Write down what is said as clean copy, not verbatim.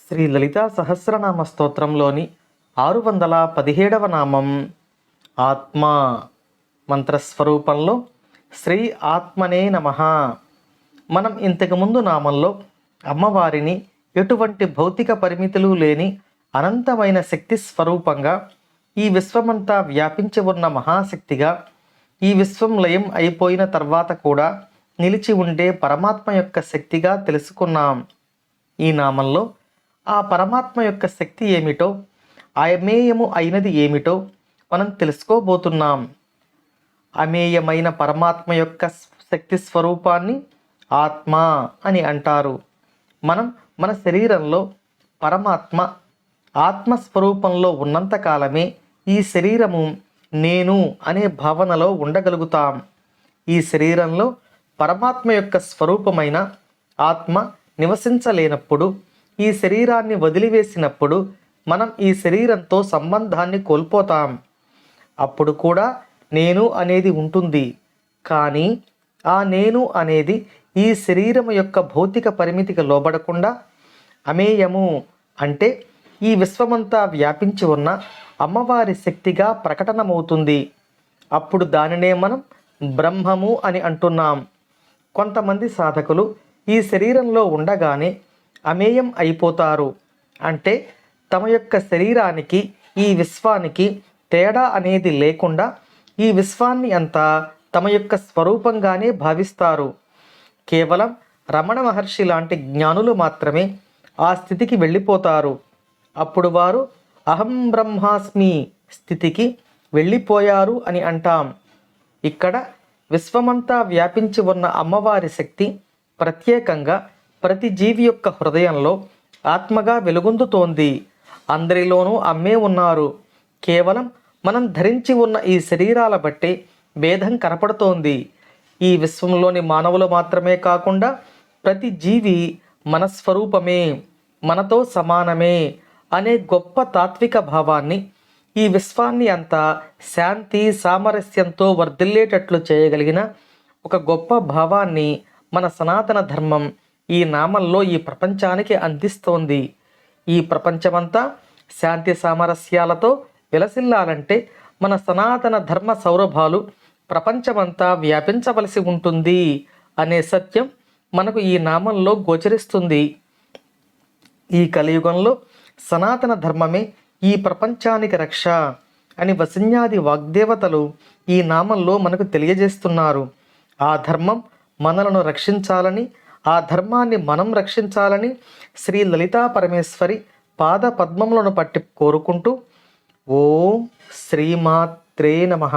శ్రీ లలితా సహస్రనామ స్తోత్రంలోని 617వ నామం ఆత్మ. మంత్రస్వరూపంలో శ్రీ ఆత్మనే నమః. మనం ఇంతకుముందు నామంలో అమ్మవారిని ఎటువంటి భౌతిక పరిమితులు లేని అనంతమైన శక్తి స్వరూపంగా, ఈ విశ్వమంతా వ్యాపించి ఉన్న మహాశక్తిగా, ఈ విశ్వం లయం అయిపోయిన తర్వాత కూడా నిలిచి ఉండే పరమాత్మ యొక్క శక్తిగా తెలుసుకున్నాం. ఈ నామంలో ఆ పరమాత్మ యొక్క శక్తి ఏమిటో, అమేయము అయినది ఏమిటో మనం తెలుసుకోబోతున్నాం. అమేయమైన పరమాత్మ యొక్క శక్తి స్వరూపాన్ని ఆత్మ అని అంటారు. మనం మన శరీరంలో పరమాత్మ ఆత్మస్వరూపంలో ఉన్నంతకాలమే ఈ శరీరము నేను అనే భావనలో ఉండగలుగుతాం. ఈ శరీరంలో పరమాత్మ యొక్క స్వరూపమైన ఆత్మ నివసించలేనప్పుడు, ఈ శరీరాన్ని వదిలివేసినప్పుడు మనం ఈ శరీరంతో సంబంధాన్ని కోల్పోతాం. అప్పుడు కూడా నేను అనేది ఉంటుంది, కానీ ఆ నేను అనేది ఈ శరీరం యొక్క భౌతిక పరిమితికి లోబడకుండా అమేయము అంటే ఈ విశ్వమంతా వ్యాపించి ఉన్న అమ్మవారి శక్తిగా ప్రకటనమవుతుంది. అప్పుడు దానినే మనం బ్రహ్మము అని అంటున్నాం. కొంతమంది సాధకులు ఈ శరీరంలో ఉండగానే అమేయం అయిపోతారు. అంటే తమ యొక్క శరీరానికి ఈ విశ్వానికి తేడా అనేది లేకుండా ఈ విశ్వాన్ని అంతా తమ యొక్క స్వరూపంగానే భావిస్తారు. కేవలం రమణ మహర్షి లాంటి జ్ఞానులు మాత్రమే ఆ స్థితికి వెళ్ళిపోతారు. అప్పుడు వారు అహం బ్రహ్మాస్మి స్థితికి వెళ్ళిపోయారు అని అంటాం. ఇక్కడ విశ్వమంతా వ్యాపించి ఉన్న అమ్మవారి శక్తి ప్రత్యేకంగా ప్రతి జీవి యొక్క హృదయంలో ఆత్మగా వెలుగొందుతోంది. అందరిలోనూ అమ్మే ఉన్నారు. కేవలం మనం ధరించి ఉన్న ఈ శరీరాల బట్టి భేదం కనపడుతోంది. ఈ విశ్వంలోని మానవులు మాత్రమే కాకుండా ప్రతి జీవి మన స్వరూపమే, మనతో సమానమే అనే గొప్ప తాత్విక భావాన్ని, ఈ విశ్వాన్ని అంతా శాంతి సామరస్యంతో వర్ధిల్లేటట్లు చేయగలిగిన ఒక గొప్ప భావాన్ని మన సనాతన ధర్మం ఈ నామంలో ఈ ప్రపంచానికి అందిస్తోంది. ఈ ప్రపంచమంతా శాంతి సామరస్యాలతో విలసిల్లాలంటే మన సనాతన ధర్మ సౌరభాలు ప్రపంచమంతా వ్యాపించవలసి ఉంటుంది అనే సత్యం మనకు ఈ నామంలో గోచరిస్తుంది. ఈ కలియుగంలో సనాతన ధర్మమే ఈ ప్రపంచానికి రక్ష అని వసిన్యాది వాగ్దేవతలు ఈ నామంలో మనకు తెలియజేస్తున్నారు. ఆ ధర్మం మనలను రక్షించాలని, ఆ ధర్మాన్ని మనం రక్షించాలని శ్రీ లలితా పరమేశ్వరి పాద పద్మములను పట్టి కోరుకుంటూ ఓం శ్రీమాత్రే నమః.